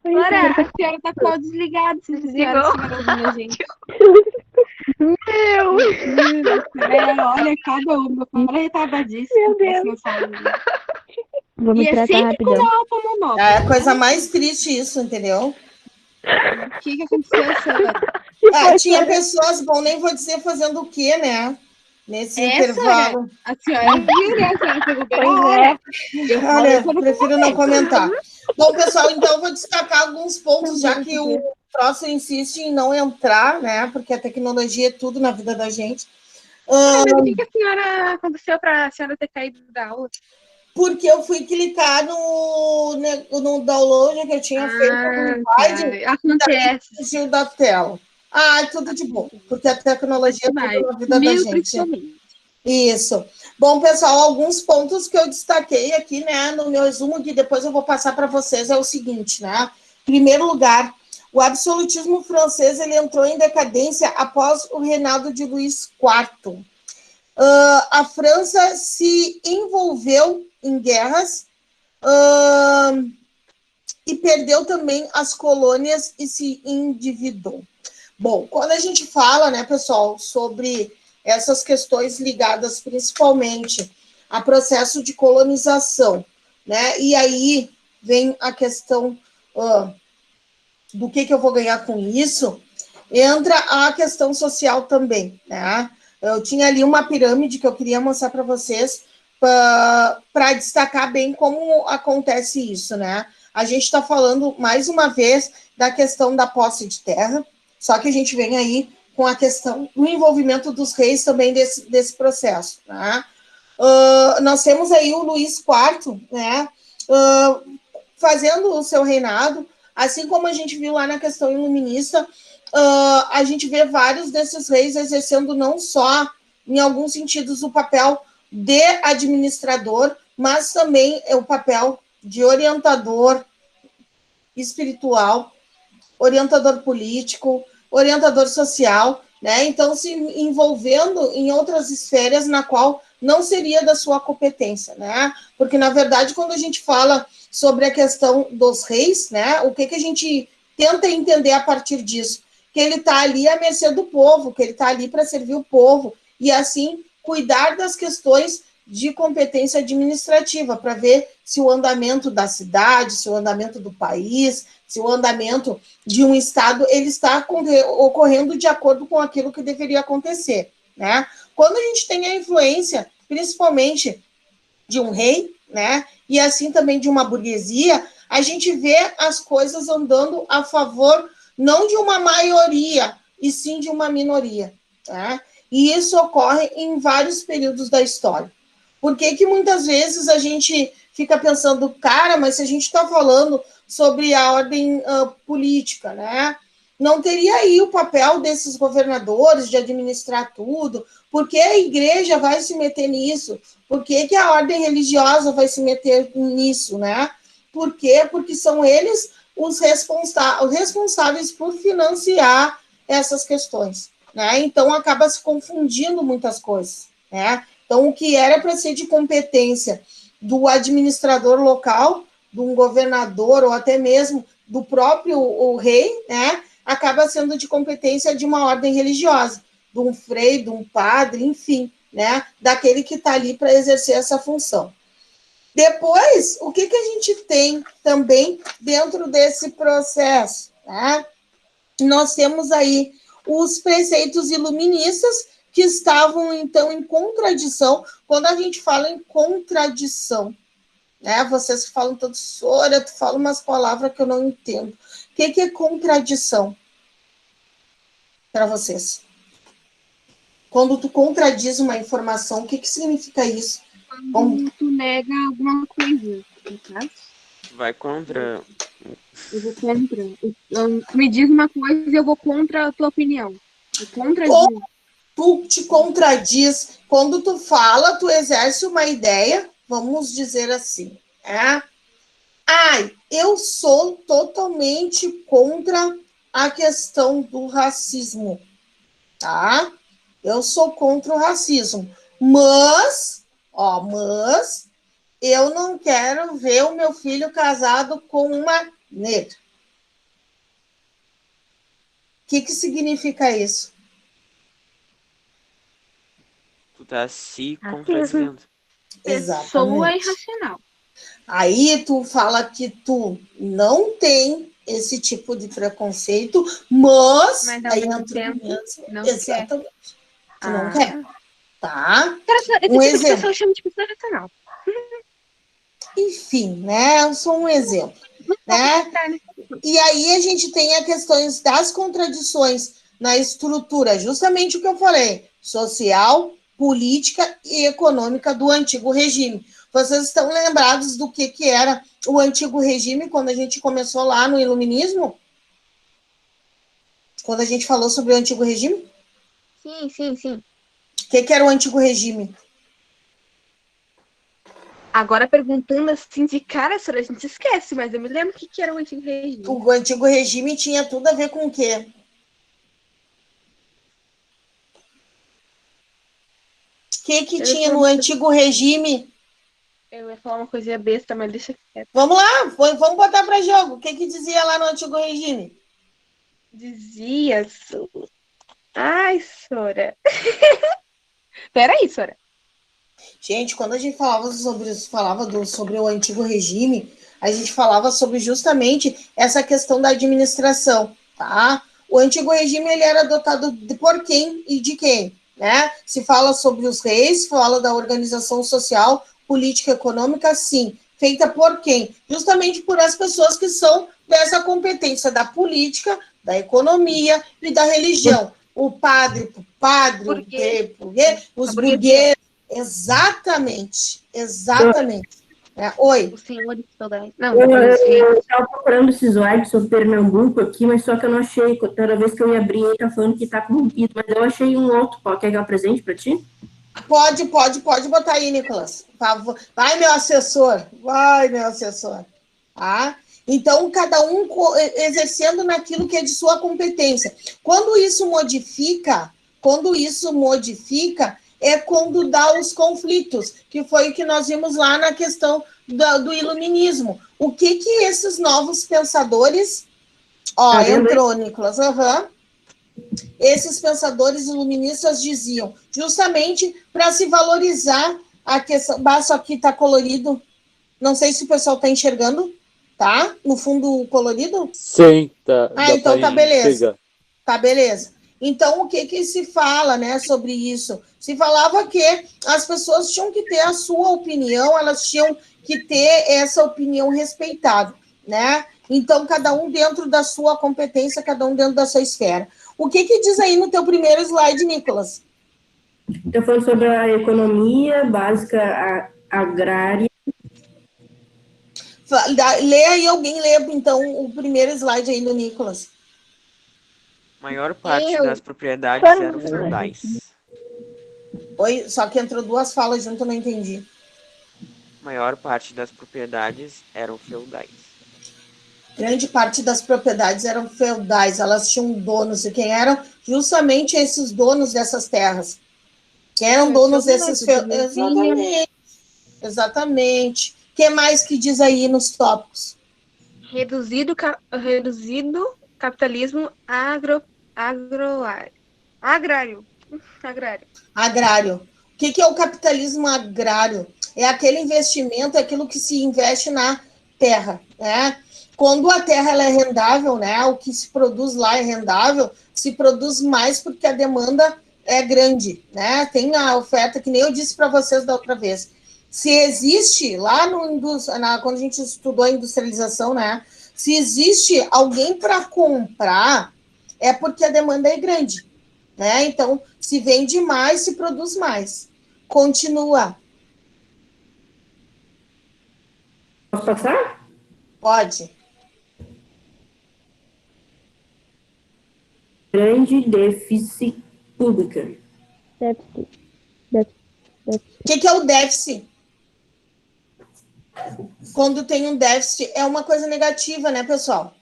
Speaker 3: Agora, a senhora tá com o desligado, se a senhora estiver ouvindo a gente.
Speaker 2: Meu!
Speaker 3: Olha, cada uma. Fala retardadíssima.
Speaker 4: Meu Deus.
Speaker 3: Você não sabe.
Speaker 2: Vou me
Speaker 3: E é
Speaker 2: tratar
Speaker 3: sempre com
Speaker 2: rapidão.
Speaker 3: uma alta monótono.
Speaker 1: É a coisa mais triste isso, entendeu?
Speaker 3: O que aconteceu, senhora?
Speaker 1: Tinha pessoas, bom, nem vou dizer fazendo o quê, né? Nesse intervalo.
Speaker 3: A senhora viu, né? A senhora pegou bem a
Speaker 4: Pois
Speaker 3: hora.
Speaker 4: é.
Speaker 3: Eu
Speaker 1: Olha,
Speaker 3: falo,
Speaker 1: prefiro não comentar. Bom, pessoal, então eu vou destacar alguns pontos, já que o Próximo insiste em não entrar, né? Porque a tecnologia é tudo na vida da gente.
Speaker 3: Mas o que a senhora aconteceu para a senhora ter caído da aula?
Speaker 1: Porque eu fui clicar no download que eu tinha feito no slide,
Speaker 3: acontece.
Speaker 1: Fugiu da tela. Tudo de bom, porque a tecnologia é tudo na vida da gente. Isso. Bom, pessoal, alguns pontos que eu destaquei aqui, né, no meu resumo, que depois eu vou passar para vocês, é o seguinte, né? Em primeiro lugar, o absolutismo francês ele entrou em decadência após o reinado de Luís IV. A França se envolveu em guerras e perdeu também as colônias e se endividou. Bom, quando a gente fala, né, pessoal, sobre essas questões ligadas principalmente a processo de colonização, né, e aí vem a questão do que eu vou ganhar com isso, entra a questão social também, né? Eu tinha ali uma pirâmide que eu queria mostrar para vocês para destacar bem como acontece isso, né? A gente está falando, mais uma vez, da questão da posse de terra, só que a gente vem aí com a questão do envolvimento dos reis também desse processo, né? Nós temos aí o Luís IV, né, fazendo o seu reinado, assim como a gente viu lá na questão iluminista, a gente vê vários desses reis exercendo não só, em alguns sentidos, o papel de administrador, mas também o papel de orientador espiritual, orientador político, orientador social, né? Então, se envolvendo em outras esferas na qual não seria da sua competência, né? Porque, na verdade, quando a gente fala sobre a questão dos reis, né? O que a gente tenta entender a partir disso? Que ele está ali à mercê do povo, que ele está ali para servir o povo, e assim cuidar das questões de competência administrativa, para ver se o andamento da cidade, se o andamento do país, se o andamento de um estado, ele está ocorrendo de acordo com aquilo que deveria acontecer, né? Quando a gente tem a influência, principalmente de um rei, né, e assim também de uma burguesia, a gente vê as coisas andando a favor não de uma maioria, e sim de uma minoria, né? E isso ocorre em vários períodos da história. Por que muitas vezes a gente fica pensando, cara, mas se a gente está falando sobre a ordem política, né? Não teria aí o papel desses governadores de administrar tudo? Por que a igreja vai se meter nisso? Por que a ordem religiosa vai se meter nisso, né? Por quê? Porque são eles os responsáveis por financiar essas questões, né? Então, acaba se confundindo muitas coisas, né? Então, o que era para ser de competência do administrador local, de um governador ou até mesmo do próprio o rei, né, acaba sendo de competência de uma ordem religiosa, de um frei, de um padre, enfim, né, daquele que está ali para exercer essa função. Depois, o que a gente tem também dentro desse processo, né? Nós temos aí os preceitos iluministas, que estavam, então, em contradição. Quando a gente fala em contradição, né, vocês falam tanto, Sora, tu fala umas palavras que eu não entendo. O que é contradição para vocês? Quando tu contradiz uma informação, o que significa isso?
Speaker 3: Quando tu nega alguma coisa, no caso.
Speaker 6: Vai contra.
Speaker 3: Eu vou contra. Tu me diz uma coisa e eu vou contra a tua opinião. Eu contradiz.
Speaker 1: Ou tu te contradiz. Quando tu fala, tu exerce uma ideia, vamos dizer assim, né? Ai, eu sou totalmente contra a questão do racismo, tá? Eu sou contra o racismo, mas eu não quero ver o meu filho casado com uma negra. O que significa isso?
Speaker 6: Tu tá se contradizendo.
Speaker 3: Pessoa irracional.
Speaker 1: Aí tu fala que tu não tem esse tipo de preconceito, mas
Speaker 3: ao
Speaker 1: aí
Speaker 3: mesmo
Speaker 1: entra
Speaker 3: tempo, não
Speaker 1: exatamente.
Speaker 3: Quer.
Speaker 1: Tu não quer, tá?
Speaker 3: Esse tipo de pessoa chama de pessoa irracional.
Speaker 1: Enfim, né? Eu sou um exemplo, né? E aí a gente tem as questões das contradições na estrutura, justamente o que eu falei, social, política e econômica do antigo regime. Vocês estão lembrados do que era o antigo regime quando a gente começou lá no iluminismo? Quando a gente falou sobre o antigo regime?
Speaker 3: Sim.
Speaker 1: O que era o antigo regime?
Speaker 3: Agora, perguntando assim de cara, a gente esquece, mas eu me lembro o que era o antigo regime.
Speaker 1: O antigo regime tinha tudo a ver com o quê? O que tinha no antigo regime?
Speaker 3: Eu ia falar uma coisinha besta, mas deixa quieto.
Speaker 1: Vamos lá, vamos botar para jogo. O que dizia lá no antigo regime?
Speaker 3: Dizia... Ai, Sora. Peraí, Sora.
Speaker 1: Gente, quando a gente falava sobre o antigo regime, a gente falava sobre justamente essa questão da administração, tá? O antigo regime, ele era adotado por quem e de quem, né? Se fala sobre os reis, fala da organização social, política, econômica, sim. Feita por quem? Justamente por as pessoas que são dessa competência da política, da economia e da religião. O padre, os burgueses, Exatamente. Oi.
Speaker 3: Os senhores feudais. Não,
Speaker 5: Eu estava procurando esses slides sobre Pernambuco aqui, mas só que eu não achei. Toda vez que eu ia abrir, ele tá falando que tá corrompido, mas eu achei um outro. Quer que eu apresente para ti?
Speaker 1: Pode botar aí, Nicolas. Vai, meu assessor. Tá? Então, cada um exercendo naquilo que é de sua competência. Quando isso modifica, é quando dá os conflitos, que foi o que nós vimos lá na questão do iluminismo. O que esses novos pensadores... entrou, Nicolas. Esses pensadores iluministas diziam, justamente para se valorizar a questão... Isso aqui está colorido. Não sei se o pessoal está enxergando. Tá? No fundo colorido?
Speaker 8: Sim, tá.
Speaker 1: Então tá beleza. Tá beleza. Então, o que se fala, né, sobre isso? Se falava que as pessoas tinham que ter a sua opinião, elas tinham que ter essa opinião respeitada, né? Então, cada um dentro da sua competência, cada um dentro da sua esfera. O que diz aí no teu primeiro slide, Nicolas?
Speaker 5: Estou falando sobre a economia básica agrária.
Speaker 1: Lê aí, alguém lê, então, o primeiro slide aí do Nicolas.
Speaker 6: Maior parte das propriedades eram feudais.
Speaker 1: Oi, só que entrou duas falas junto, eu não entendi.
Speaker 6: Maior parte das propriedades eram feudais.
Speaker 1: Grande parte das propriedades eram feudais, elas tinham donos, e quem eram justamente esses donos dessas terras? Quem eram donos desses feudais? Exatamente. O que mais que diz aí nos tópicos?
Speaker 3: Reduzido capitalismo agrário.
Speaker 1: Agrário. O que é o capitalismo agrário? É aquele investimento, é aquilo que se investe na terra, né? Quando a terra ela é rendável, né? O que se produz lá é rendável, se produz mais porque a demanda é grande, né? Tem a oferta, que nem eu disse para vocês da outra vez. Se existe, lá quando a gente estudou a industrialização, né? Se existe alguém para comprar, é porque a demanda é grande, né? Então, se vende mais, se produz mais. Continua.
Speaker 5: Posso passar?
Speaker 1: Pode.
Speaker 5: Grande déficit público.
Speaker 1: O que é o déficit? Quando tem um déficit, é uma coisa negativa, né, pessoal?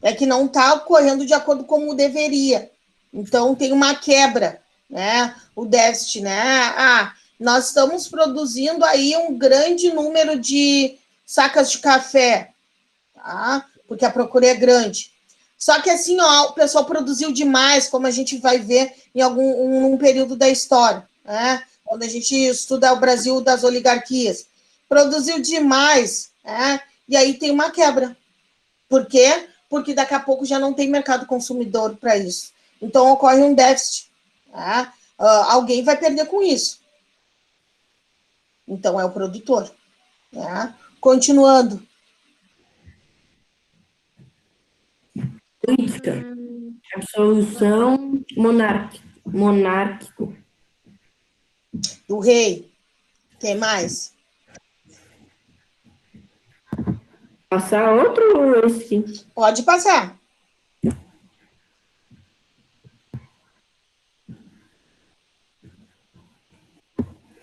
Speaker 1: É que não está ocorrendo de acordo com como deveria. Então, tem uma quebra, né? O déficit, né? Nós estamos produzindo aí um grande número de sacas de café, tá? Porque a procura é grande. Só que assim, o pessoal produziu demais, como a gente vai ver em um período da história, né? Quando a gente estuda o Brasil das oligarquias. Produziu demais, né? E aí tem uma quebra. Por quê? Porque daqui a pouco já não tem mercado consumidor para isso. Então, ocorre um déficit. Né? Alguém vai perder com isso. Então, é o produtor. Né? Continuando.
Speaker 5: Política. Absolução monárquico.
Speaker 1: Do rei. Quem mais?
Speaker 5: Passar outro ou esse?
Speaker 1: Pode passar.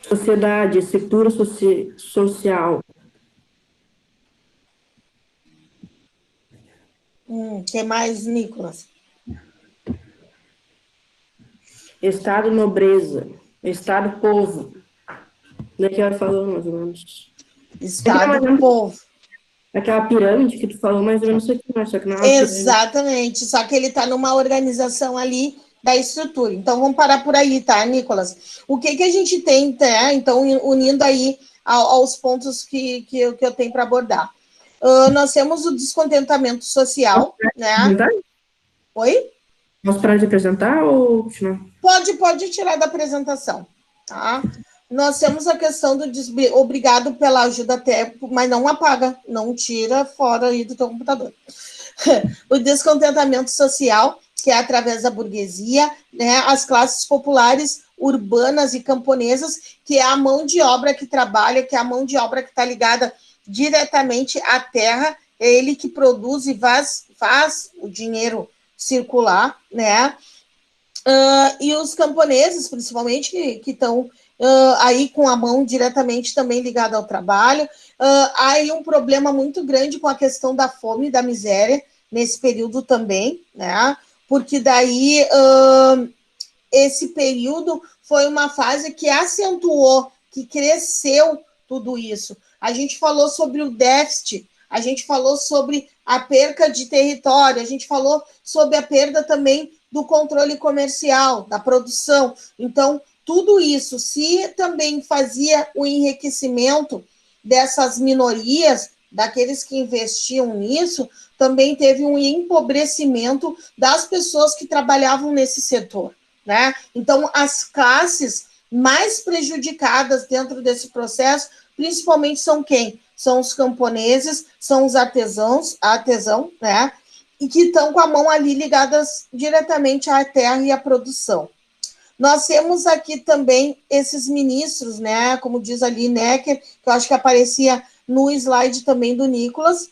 Speaker 5: Sociedade, estrutura social.
Speaker 1: Quem mais, Nicolas?
Speaker 5: Estado nobreza. Estado povo. Daqui ela falou mais ou menos.
Speaker 1: Estado povo.
Speaker 5: Aquela pirâmide que tu falou, mais ou menos isso aqui, mas só que não é
Speaker 1: exatamente, só que ele está numa organização ali da estrutura. Então, vamos parar por aí, tá, Nicolas? O que a gente tem, tá? Então, unindo aí aos pontos que eu tenho para abordar. Nós temos o descontentamento social, né? Oi?
Speaker 5: Posso parar de apresentar ou continuar?
Speaker 1: Pode tirar da apresentação, tá? Nós temos a questão do obrigado pela ajuda até, mas não apaga, não tira fora aí do teu computador. O descontentamento social, que é através da burguesia, né, as classes populares urbanas e camponesas, que é a mão de obra que trabalha, que é a mão de obra que está ligada diretamente à terra, é ele que produz e faz o dinheiro circular, né? E os camponeses, principalmente, que estão aí com a mão diretamente também ligada ao trabalho. Há aí um problema muito grande com a questão da fome e da miséria nesse período também, né? Porque daí esse período foi uma fase que acentuou, que cresceu tudo isso. A gente falou sobre o déficit, a gente falou sobre a perca de território, a gente falou sobre a perda também do controle comercial, da produção. Então, tudo isso, se também fazia o enriquecimento dessas minorias, daqueles que investiam nisso, também teve um empobrecimento das pessoas que trabalhavam nesse setor, né? Então, as classes mais prejudicadas dentro desse processo, principalmente são quem? São os camponeses, são os artesãos, né? E que estão com a mão ali ligadas diretamente à terra e à produção. Nós temos aqui também esses ministros, né? Como diz ali Necker, que eu acho que aparecia no slide também do Nicolas,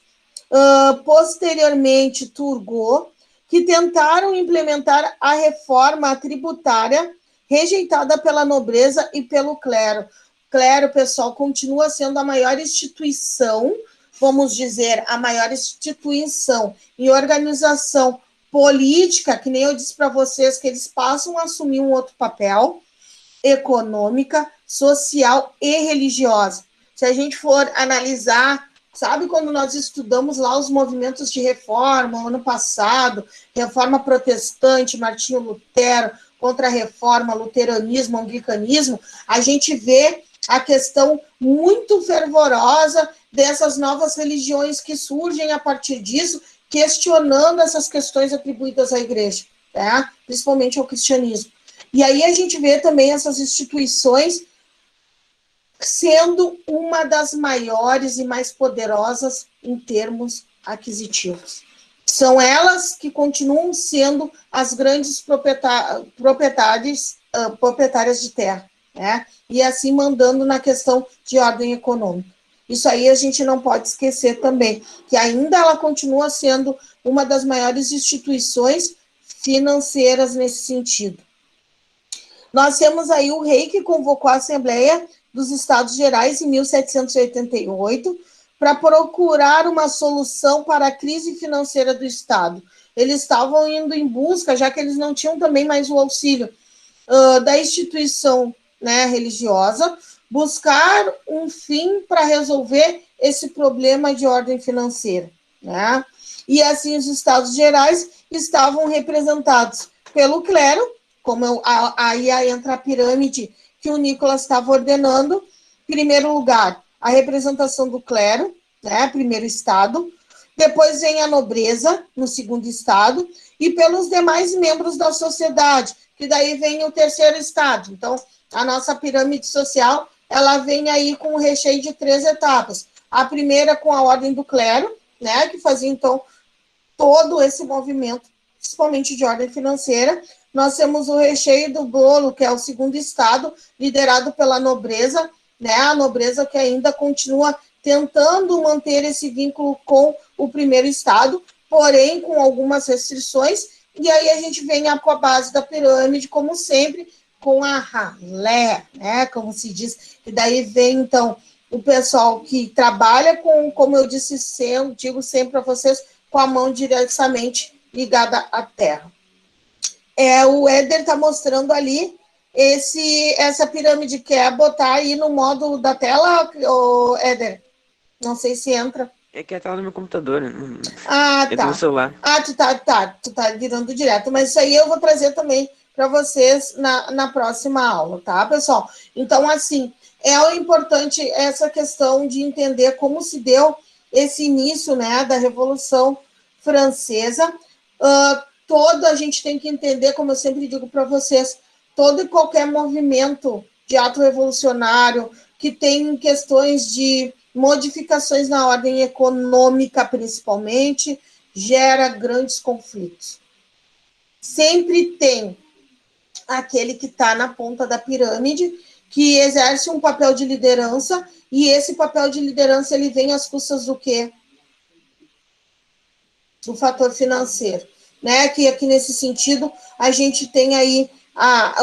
Speaker 1: posteriormente Turgot, que tentaram implementar a reforma tributária rejeitada pela nobreza e pelo clero. Clero, pessoal, continua sendo a maior instituição, vamos dizer, a maior instituição e organização política, que nem eu disse para vocês, que eles passam a assumir um outro papel, econômica, social e religiosa. Se a gente for analisar, sabe quando nós estudamos lá os movimentos de reforma, ano passado, reforma protestante, Martinho Lutero, contra-reforma, luteranismo, anglicanismo, a gente vê a questão muito fervorosa dessas novas religiões que surgem a partir disso, questionando essas questões atribuídas à igreja, né? Principalmente ao cristianismo. E aí a gente vê também essas instituições sendo uma das maiores e mais poderosas em termos aquisitivos. São elas que continuam sendo as grandes proprietárias de terra, né? E assim mandando na questão de ordem econômica. Isso aí a gente não pode esquecer também, que ainda ela continua sendo uma das maiores instituições financeiras nesse sentido. Nós temos aí o rei que convocou a Assembleia dos Estados Gerais em 1788 para procurar uma solução para a crise financeira do Estado. Eles estavam indo em busca, já que eles não tinham também mais o auxílio da instituição, né, religiosa, buscar um fim para resolver esse problema de ordem financeira, né? E assim os Estados Gerais estavam representados pelo clero, como aí entra a pirâmide que o Nicolas estava ordenando. Em primeiro lugar, a representação do clero, né, primeiro estado, depois vem a nobreza, no segundo estado, e pelos demais membros da sociedade, que daí vem o terceiro estado. Então, a nossa pirâmide social, ela vem aí com o recheio de 3 etapas. A primeira com a ordem do clero, né, que fazia, então, todo esse movimento, principalmente de ordem financeira. Nós temos o recheio do bolo, que é o segundo estado, liderado pela nobreza, né, a nobreza que ainda continua tentando manter esse vínculo com o primeiro estado, porém com algumas restrições, e aí a gente vem com a base da pirâmide, como sempre, com a ralé, né, como se diz, e daí vem, então, o pessoal que trabalha com, como eu disse sempre, digo sempre para vocês, com a mão diretamente ligada à terra. O Éder está mostrando ali essa pirâmide, quer botar aí no modo da tela, Éder? Não sei se entra.
Speaker 6: É que é a tela do meu computador.
Speaker 1: Ah,
Speaker 6: entra
Speaker 1: tá.
Speaker 6: no celular.
Speaker 1: Ah, tu tá virando direto, mas isso aí eu vou trazer também para vocês na próxima aula, tá, pessoal? Então, assim, é importante essa questão de entender como se deu esse início, né, da Revolução Francesa. A gente tem que entender, como eu sempre digo para vocês, todo e qualquer movimento de ato revolucionário que tem questões de modificações na ordem econômica, principalmente, gera grandes conflitos. sempre tem aquele que está na ponta da pirâmide, que exerce um papel de liderança, e esse papel de liderança ele vem às custas do quê? Do fator financeiro, né? Que aqui nesse sentido a gente tem aí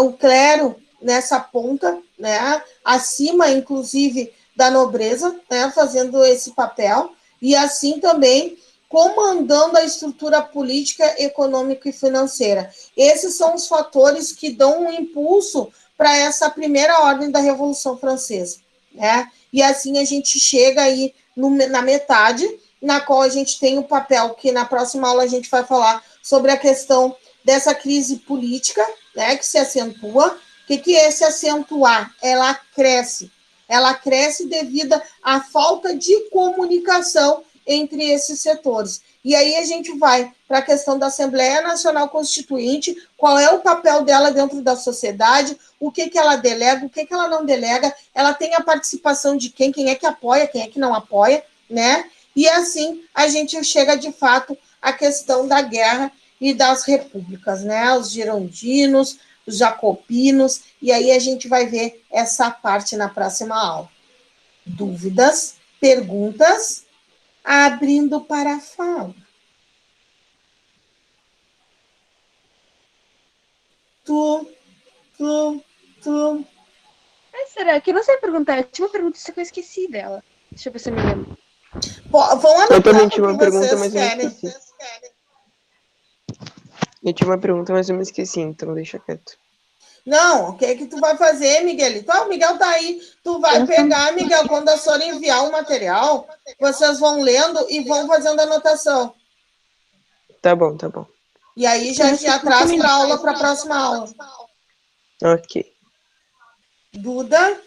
Speaker 1: o clero nessa ponta, né? Acima, inclusive, da nobreza, né? Fazendo esse papel, e assim também comandando a estrutura política, econômica e financeira. Esses são os fatores que dão um impulso para essa primeira ordem da Revolução Francesa, né? E assim a gente chega aí na metade, na qual a gente tem o papel que na próxima aula a gente vai falar sobre a questão dessa crise política, né, que se acentua. O que é se acentuar? Ela cresce devido à falta de comunicação entre esses setores. E aí a gente vai para a questão da Assembleia Nacional Constituinte, qual é o papel dela dentro da sociedade, o que ela delega, o que ela não delega, ela tem a participação de quem é que apoia, quem é que não apoia, né? E assim a gente chega de fato à questão da guerra e das repúblicas, né? Os girondinos, os jacobinos, e aí a gente vai ver essa parte na próxima aula. Dúvidas, perguntas, abrindo para a fala.
Speaker 3: Será que eu não sei perguntar? Eu tinha uma pergunta, só que eu esqueci dela. Deixa eu ver se eu me lembro.
Speaker 1: Vão
Speaker 6: Eu também tinha uma pergunta, mas eu me
Speaker 1: querem.
Speaker 6: esqueci. Eu tinha uma pergunta, mas eu me esqueci, então deixa quieto.
Speaker 1: Não, o que é que tu vai fazer, Miguelito? O Miguel tá aí. Tu vai pegar, Miguel, quando a senhora enviar o material, vocês vão lendo e vão fazendo anotação.
Speaker 6: Tá bom, tá bom.
Speaker 1: E aí já traz para aula, para a próxima aula.
Speaker 6: Ok.
Speaker 1: Duda?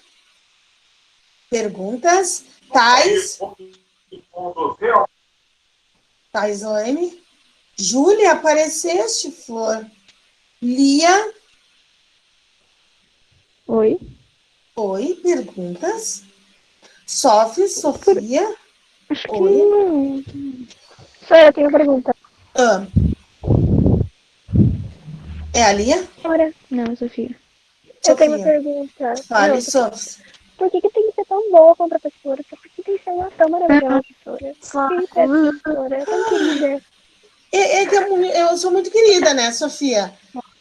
Speaker 1: Perguntas? Thais? Thaislane? Júlia, apareceste, Flor? Lia?
Speaker 2: Oi?
Speaker 1: Oi, perguntas? Sofia?
Speaker 2: Acho que
Speaker 1: Oi?
Speaker 2: não.
Speaker 4: Só eu tenho uma pergunta.
Speaker 1: É a Lia?
Speaker 4: Ora,
Speaker 2: Não, Sofia.
Speaker 4: eu tenho uma
Speaker 1: Sofia.
Speaker 4: pergunta.
Speaker 1: Fale,
Speaker 4: Não,
Speaker 1: Sofia.
Speaker 4: por que tem que ser tão boa como professora? Por que tem que ser uma tão maravilhosa, professora? Quem é professora? É tão querida.
Speaker 1: É que eu sou muito querida, né, Sofia?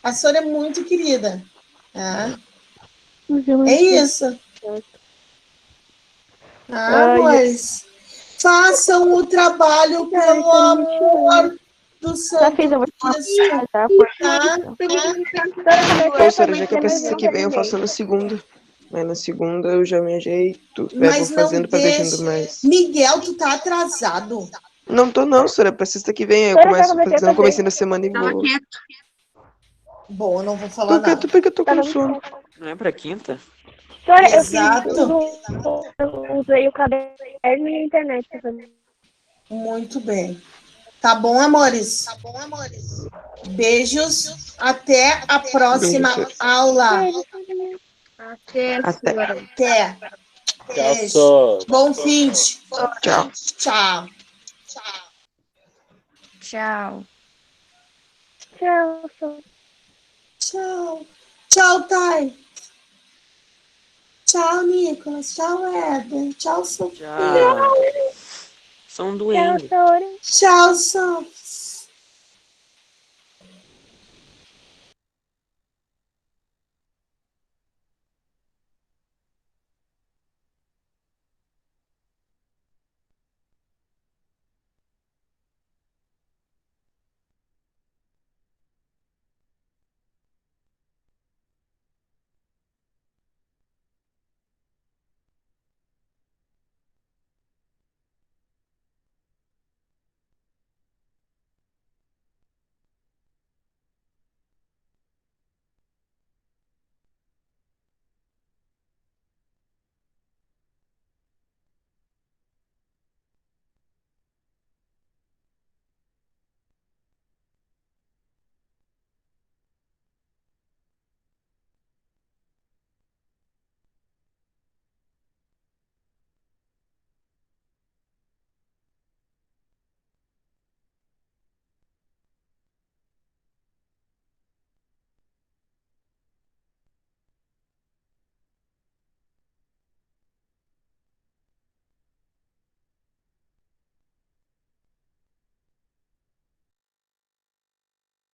Speaker 1: A senhora é muito querida. Tá? É isso. Mas façam o trabalho pelo amor do
Speaker 2: Já fiz,
Speaker 1: Santo
Speaker 2: eu vou te
Speaker 1: Cristo.
Speaker 2: mostrar, tá?
Speaker 6: Ou seja, já que é pra sexta que vem, eu faço na segunda. Mas na segunda eu já me ajeito. Vou
Speaker 1: Mas não
Speaker 6: fazendo pra deixando mais.
Speaker 1: Miguel, tu tá atrasado.
Speaker 6: Não tô não, senhora. Pra sexta que vem eu comecei na semana e vou.
Speaker 1: Bom, eu não vou falar
Speaker 6: Tô
Speaker 1: nada.
Speaker 6: quieto porque eu tô com sono. Não é pra quinta?
Speaker 4: Senhora,
Speaker 1: Exato.
Speaker 4: eu usei o caderno e a internet pra fazer.
Speaker 1: Muito bem. Tá bom, amores? Beijos. Até a próxima
Speaker 6: Beijo.
Speaker 1: aula.
Speaker 3: Até.
Speaker 1: Até.
Speaker 8: Tchau,
Speaker 1: Beijo.
Speaker 8: só.
Speaker 1: Bom fim de.
Speaker 6: Tchau.
Speaker 1: Tchau.
Speaker 7: Tchau.
Speaker 4: Tchau, só.
Speaker 1: Tchau. Tchau, Thay. Tchau, Nicolas. Tchau, Éder. Tchau, Sofia.
Speaker 6: Tchau. São
Speaker 4: Tchau,
Speaker 6: doentes.
Speaker 4: Sora.
Speaker 1: Tchau, Sofia.